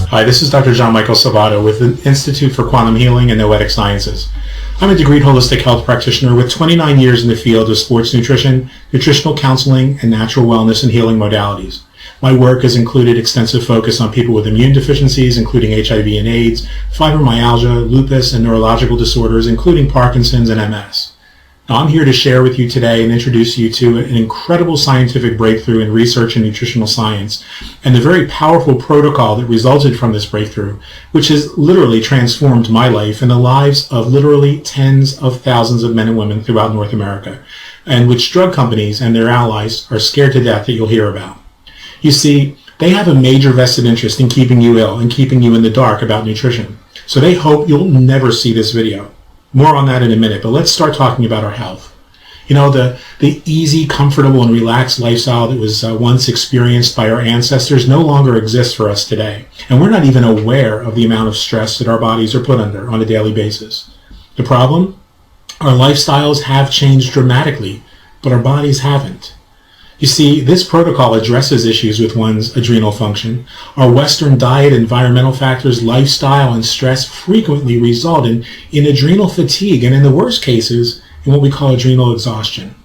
Hi, this is Dr. GIANMICHAEL SALVATO with the Institute for Quantum Healing and Noetic Sciences. I'm a degreed holistic health practitioner with 29 years in the field of sports nutrition, nutritional counseling, and natural wellness and healing modalities. My work has included extensive focus on people with immune deficiencies, including HIV and AIDS, fibromyalgia, lupus, and neurological disorders, including Parkinson's and MS. Now, I'm here to share with you today and introduce you to an incredible scientific breakthrough in research in nutritional science and the very powerful protocol that resulted from this breakthrough, which has literally transformed my life and the lives of literally tens of thousands of men and women throughout North America, and which drug companies and their allies are scared to death that you'll hear about. You see, they have a major vested interest in keeping you ill and keeping you in the dark about nutrition. So they hope you'll never see this video. More on that in a minute, but let's start talking about our health. You know, the easy, comfortable, and relaxed lifestyle that was once experienced by our ancestors no longer exists for us today. And we're not even aware of the amount of stress that our bodies are put under on a daily basis. The problem? Our lifestyles have changed dramatically, but our bodies haven't. You see, this protocol addresses issues with one's adrenal function. Our Western diet, environmental factors, lifestyle, and stress frequently result in adrenal fatigue and, in the worst cases, in what we call adrenal exhaustion.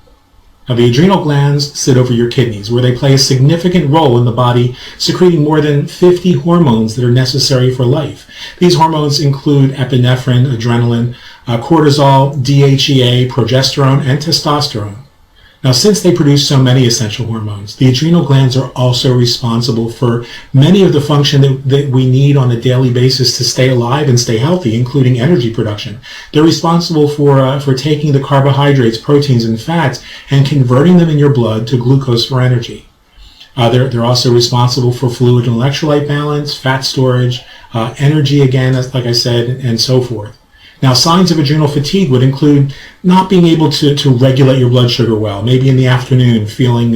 Now, the adrenal glands sit over your kidneys, where they play a significant role in the body, secreting more than 50 hormones that are necessary for life. These hormones include epinephrine, adrenaline, cortisol, DHEA, progesterone, and testosterone. Now, since they produce so many essential hormones, the adrenal glands are also responsible for many of the function that we need on a daily basis to stay alive and stay healthy, including energy production. They're responsible for taking the carbohydrates, proteins, and fats and converting them in your blood to glucose for energy. They're also responsible for fluid and electrolyte balance, fat storage, energy again, like I said, and so forth. Now, signs of adrenal fatigue would include not being able to regulate your blood sugar well, maybe in the afternoon feeling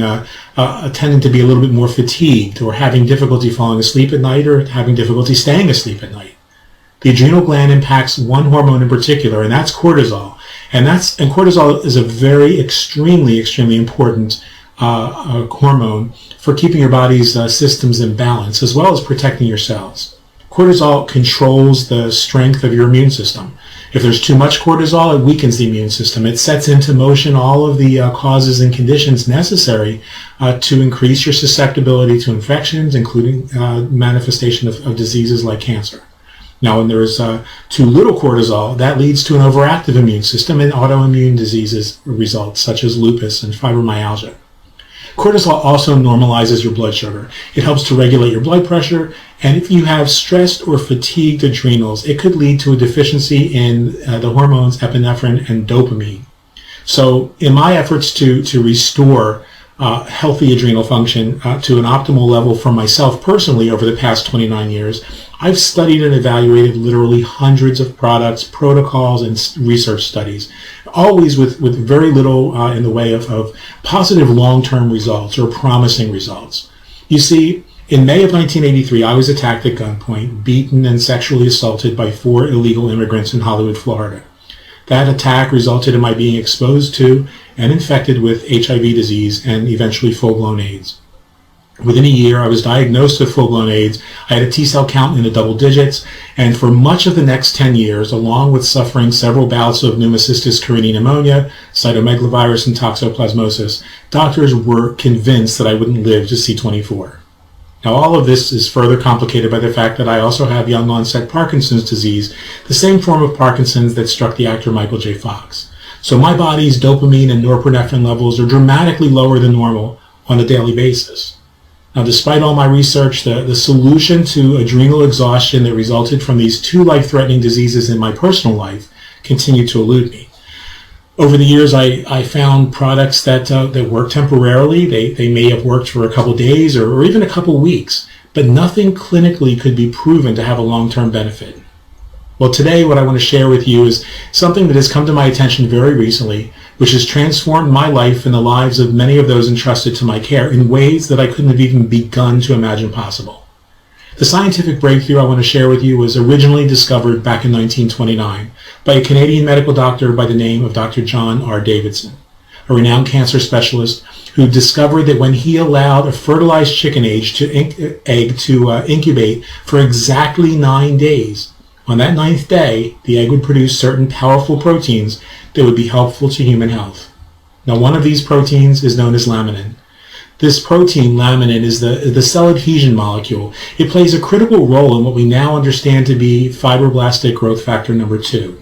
tending to be a little bit more fatigued, or having difficulty falling asleep at night, or having difficulty staying asleep at night. The adrenal gland impacts one hormone in particular, and that's cortisol. And cortisol is a very extremely important hormone for keeping your body's systems in balance, as well as protecting your cells. Cortisol controls the strength of your immune system. If there's too much cortisol, it weakens the immune system. It sets into motion all of the causes and conditions necessary to increase your susceptibility to infections, including manifestation of diseases like cancer. Now, when there's too little cortisol, that leads to an overactive immune system and autoimmune diseases results, such as lupus and fibromyalgia. Cortisol also normalizes your blood sugar. It helps to regulate your blood pressure, and if you have stressed or fatigued adrenals, it could lead to a deficiency in the hormones epinephrine and dopamine. So in my efforts to restore healthy adrenal function to an optimal level for myself personally over the past 29 years, I've studied and evaluated literally hundreds of products, protocols, and research studies, always with very little in the way of positive long-term results or promising results. You see, in May of 1983, I was attacked at gunpoint, beaten, and sexually assaulted by 4 illegal immigrants in Hollywood, Florida. That attack resulted in my being exposed to and infected with HIV disease and eventually full-blown AIDS. Within a year, I was diagnosed with full-blown AIDS. I had a T-cell count in the double digits, and for much of the next 10 years, along with suffering several bouts of pneumocystis carinii pneumonia, cytomegalovirus, and toxoplasmosis, doctors were convinced that I wouldn't live to see 24. Now, all of this is further complicated by the fact that I also have young onset Parkinson's disease, the same form of Parkinson's that struck the actor Michael J. Fox. So my body's dopamine and norepinephrine levels are dramatically lower than normal on a daily basis. Now, despite all my research, the solution to adrenal exhaustion that resulted from these 2 life-threatening diseases in my personal life continued to elude me. Over the years, I found products that work temporarily. They may have worked for a couple days or even a couple weeks, but nothing clinically could be proven to have a long-term benefit. Well, today what I want to share with you is something that has come to my attention very recently, which has transformed my life and the lives of many of those entrusted to my care in ways that I couldn't have even begun to imagine possible. The scientific breakthrough I want to share with you was originally discovered back in 1929 by a Canadian medical doctor by the name of Dr. John R. Davidson, a renowned cancer specialist who discovered that when he allowed a fertilized chicken egg to incubate for exactly 9 days, on that 9th day, the egg would produce certain powerful proteins that would be helpful to human health. Now, one of these proteins is known as laminin. This protein, laminin, is the cell adhesion molecule. It plays a critical role in what we now understand to be fibroblastic growth factor number 2.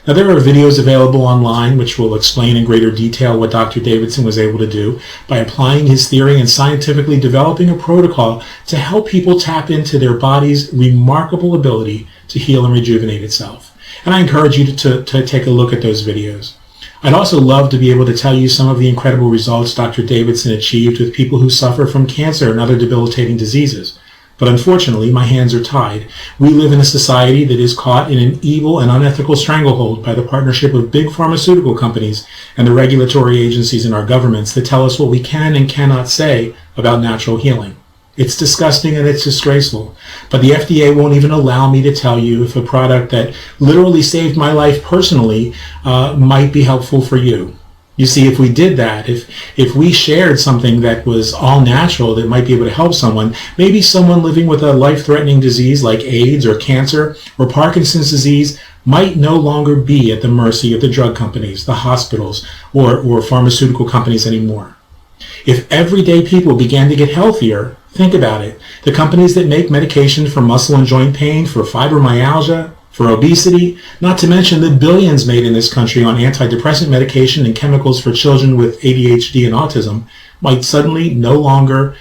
Now, there are videos available online which will explain in greater detail what Dr. Davidson was able to do by applying his theory and scientifically developing a protocol to help people tap into their body's remarkable ability to heal and rejuvenate itself. And I encourage you to take a look at those videos. I'd also love to be able to tell you some of the incredible results Dr. Davidson achieved with people who suffer from cancer and other debilitating diseases. But unfortunately, my hands are tied. We live in a society that is caught in an evil and unethical stranglehold by the partnership of big pharmaceutical companies and the regulatory agencies in our governments that tell us what we can and cannot say about natural healing. It's disgusting and it's disgraceful. But the FDA won't even allow me to tell you if a product that literally saved my life personally might be helpful for you. You see, if we did that, if we shared something that was all natural that might be able to help someone, maybe someone living with a life-threatening disease like AIDS or cancer or Parkinson's disease might no longer be at the mercy of the drug companies, the hospitals, or pharmaceutical companies anymore. If everyday people began to get healthier, think about it. The companies that make medication for muscle and joint pain, for fibromyalgia, for obesity, not to mention the billions made in this country on antidepressant medication and chemicals for children with ADHD and autism, might suddenly no longer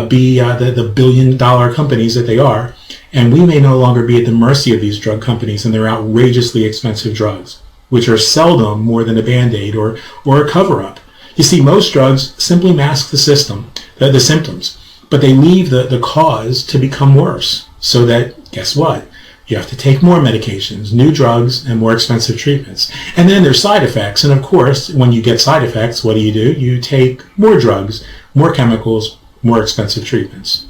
be the billion-dollar companies that they are, and we may no longer be at the mercy of these drug companies and their outrageously expensive drugs, which are seldom more than a Band-Aid or a cover-up. You see, most drugs simply mask the symptoms, but they leave the cause to become worse, so that, guess what? You have to take more medications, new drugs, and more expensive treatments. And then there's side effects, and of course, when you get side effects, what do? You take more drugs, more chemicals, more expensive treatments.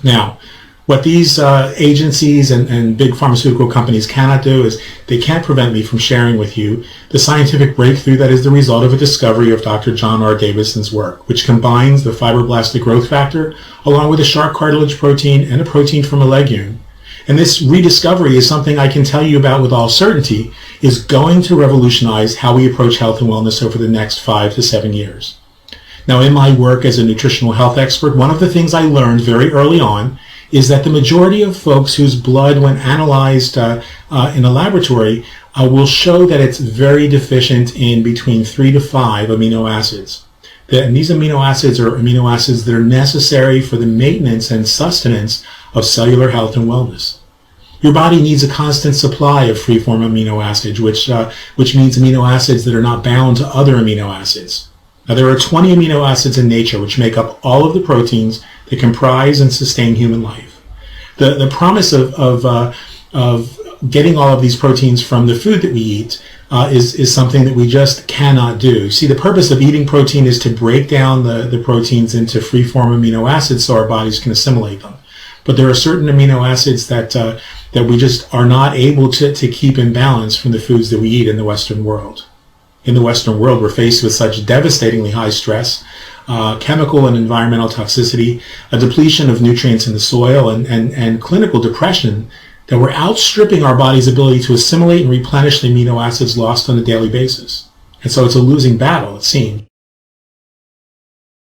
Now, what these agencies and big pharmaceutical companies cannot do is they can't prevent me from sharing with you the scientific breakthrough that is the result of a discovery of Dr. John R. Davidson's work, which combines the fibroblastic growth factor along with a shark cartilage protein and a protein from a legume. And this rediscovery is something I can tell you about with all certainty is going to revolutionize how we approach health and wellness over the next 5 to 7 years. Now, in my work as a nutritional health expert, one of the things I learned very early on is that the majority of folks whose blood, when analyzed in a laboratory, will show that it's very deficient in between 3 to 5 amino acids. And these amino acids are amino acids that are necessary for the maintenance and sustenance of cellular health and wellness. Your body needs a constant supply of free-form amino acids, which means amino acids that are not bound to other amino acids. Now, there are 20 amino acids in nature which make up all of the proteins that comprise and sustain human life. The promise of getting all of these proteins from the food that we eat is something that we just cannot do. See, the purpose of eating protein is to break down the proteins into free-form amino acids so our bodies can assimilate them. But there are certain amino acids that we just are not able to keep in balance from the foods that we eat in the Western world. In the Western world, we're faced with such devastatingly high stress, chemical and environmental toxicity, a depletion of nutrients in the soil, and clinical depression that we're outstripping our body's ability to assimilate and replenish the amino acids lost on a daily basis. And so it's a losing battle, it seems.